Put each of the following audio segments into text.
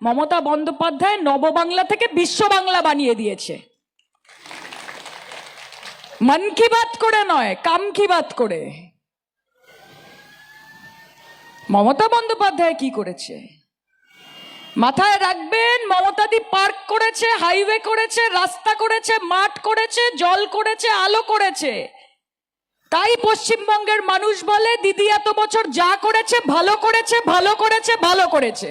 মমতা বন্দ্যোপাধ্যায় নববাংলা থেকে বিশ্ব বাংলা বানিয়ে দিয়েছে। মন কি বাত করে নয়, কাম কি বাত করে। মমতা বন্দ্যোপাধ্যায় কি করেছে মাথায় রাখবেন। মমতাদি পার্ক করেছে, হাইওয়ে করেছে, রাস্তা করেছে, মাঠ করেছে, জল করেছে, আলো করেছে। তাই পশ্চিমবঙ্গের মানুষ বলে দিদি এত বছর যা করেছে ভালো করেছে, ভালো করেছে, ভালো করেছে।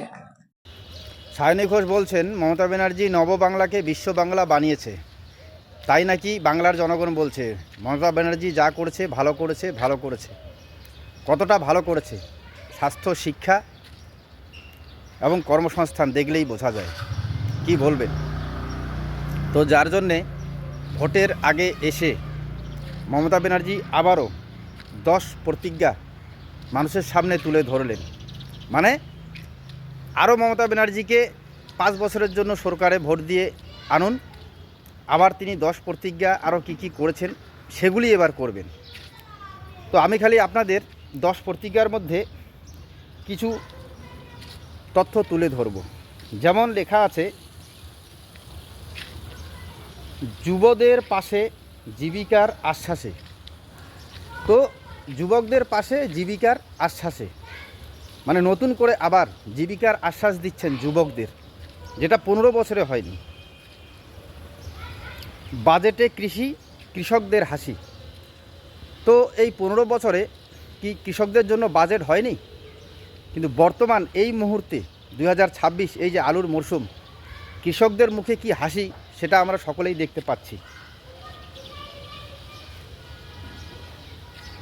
সায়নী ঘোষ বলছেন মমতা ব্যানার্জি নববাংলাকে বিশ্ব বাংলা বানিয়েছে, তাই নাকি বাংলার জনগণ বলছে মমতা ব্যানার্জি যা করেছে ভালো করেছে, ভালো করেছে। কতটা ভালো করেছে স্বাস্থ্য, শিক্ষা এবং কর্মসংস্থান দেখলেই বোঝা যায়। কি বলবেন? তো যার জন্যে ভোটের আগে এসে মমতা ব্যানার্জি আবারও 10 প্রতিজ্ঞা মানুষের সামনে তুলে ধরলেন। মানে আরও মমতা ব্যানার্জিকে 5 বছরের জন্য সরকারে ভোট দিয়ে আনুন। আবার তিনি 10 প্রতিজ্ঞা আরও কী করেছেন সেগুলি এবার করবেন। তো আমি খালি আপনাদের 10 প্রতিজ্ঞার মধ্যে কিছু তথ্য তুলে ধরব। যেমন লেখা আছে, যুবদের পাশে জীবিকার আশ্বাসে। তো যুবকদের পাশে জীবিকার আশ্বাসে মানে নতুন করে আবার জীবিকার আশ্বাস দিচ্ছেন যুবকদের, যেটা 15 বছরে হয়নি। বাজেটে কৃষকদের হাসি। তো এই 15 বছরে কি কৃষকদের জন্য বাজেট হয়নি? কিন্তু বর্তমান এই মুহূর্তে 2026 এই যে আলুর মরশুম, কৃষকদের মুখে কি হাসি সেটা আমরা সকলেই দেখতে পাচ্ছি।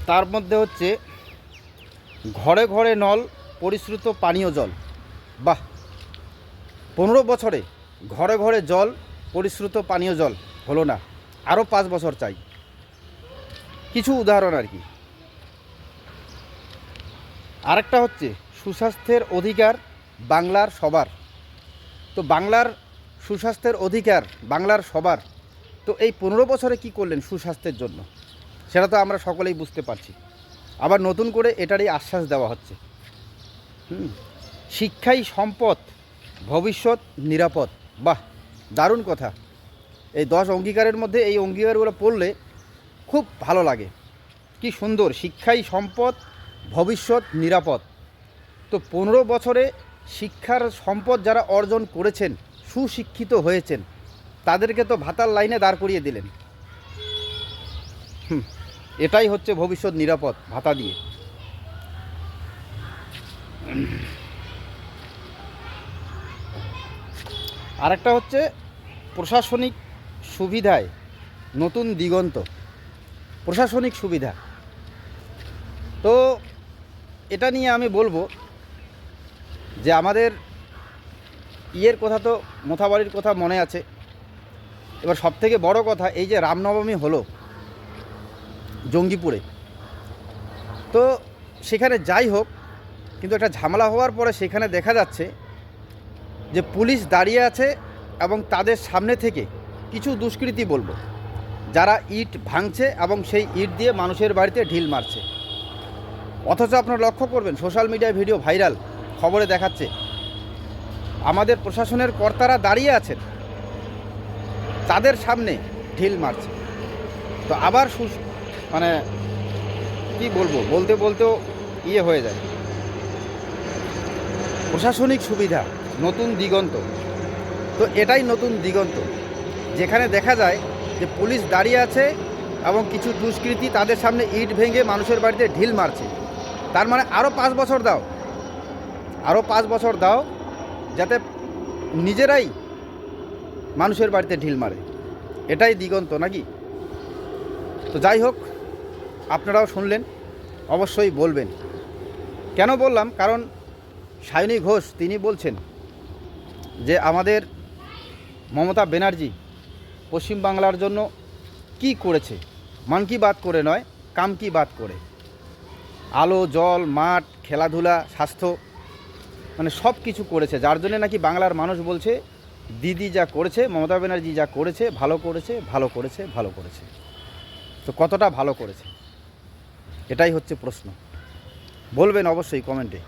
তার মধ্যে হচ্ছে ঘরে ঘরে নল, পরিশ্রুত পানীয় জল। বাহ, 15 বছরে ঘরে ঘরে জল, পরিশ্রুত পানীয় জল হলো না, আরও 5 বছর চাই। কিছু উদাহরণ আর কি। আরেকটা হচ্ছে সুস্বাস্থ্যের অধিকার বাংলার সবার। তো বাংলার সুস্বাস্থ্যের অধিকার বাংলার সবার। তো এই 15 বছরে কি করলেন সুস্বাস্থ্যের জন্য সেটা তো আমরা সকলেই বুঝতে পারছি। আবার নতুন করে এটারই আশ্বাস দেওয়া হচ্ছে। শিক্ষাই সম্পদ, ভবিষ্যৎ নিরাপদ। বাহ, দারুণ কথা। এই 10 অঙ্গীকারের মধ্যে এই অঙ্গীকারগুলো পড়লে খুব ভালো লাগে। কি সুন্দর, শিক্ষাই সম্পদ, ভবিষ্যৎ নিরাপদ। তো 15 বছরে শিক্ষার সম্পদ যারা অর্জন করেছেন, সুশিক্ষিত হয়েছেন, তাদেরকে তো ভাতার লাইনে দাঁড় করিয়ে দিলেন। এটাই হচ্ছে ভবিষ্যৎ নিরাপদ, ভাতা দিয়ে। আরেকটা হচ্ছে প্রশাসনিক সুবিধায় নতুন দিগন্ত। প্রশাসনিক সুবিধা, তো এটা নিয়ে আমি বলবো যে আমাদের ইয়ের কথা তো মোথাবাড়ির কথা মনে আছে। এবার সবথেকে বড় কথা, এই যে রামনবমী হলো জঙ্গিপুরে, তো সেখানে যাই হোক, কিন্তু একটা ঝামেলা হওয়ার পরে সেখানে দেখা যাচ্ছে যে পুলিশ দাঁড়িয়ে আছে এবং তাদের সামনে থেকে কিছু দুষ্কৃতী বলবো, যারা ইট ভাঙছে এবং সেই ইট দিয়ে মানুষের বাড়িতে ঢিল মারছে। অথচ আপনারা লক্ষ্য করবেন সোশ্যাল মিডিয়ায় ভিডিও ভাইরাল, খবরে দেখাচ্ছে আমাদের প্রশাসনের কর্তারা দাঁড়িয়ে আছেন, তাদের সামনে ঢিল মারছে। তো আবার মানে কি বলবো, বলতে বলতেও ইয়ে হয়ে যায়। প্রশাসনিক সুবিধা, নতুন দিগন্ত। তো এটাই নতুন দিগন্ত, যেখানে দেখা যায় যে পুলিশ দাঁড়িয়ে আছে এবং কিছু দুষ্কৃতী তাদের সামনে ইট ভেঙে মানুষের বাড়িতে ঢিল মারছে। তার মানে আরও 5 বছর দাও, আরও 5 বছর দাও, যাতে নিজেরাই মানুষের বাড়িতে ঢিল মারে। এটাই দিগন্ত নাকি? তো যাই হোক, আপনারাও শুনলেন, অবশ্যই বলবেন। কেন বললাম? কারণ সায়নী ঘোষ তিনি বলছেন যে আমাদের মমতা ব্যানার্জি পশ্চিমবাংলার জন্য কি করেছে, মন কি বাত করে নয়, কাম কি বাত করে। আলো, জল, মাঠ, খেলাধুলা, স্বাস্থ্য, মানে সব কিছু করেছে, যার জন্য নাকি বাংলার মানুষ বলছে দিদি যা করেছে, মমতা ব্যানার্জি যা করেছে, ভালো করেছে, ভালো করেছে, ভালো করেছে। তো কতটা ভালো করেছে, এটাই হচ্ছে প্রশ্ন। বলবেন অবশ্যই কমেন্টে।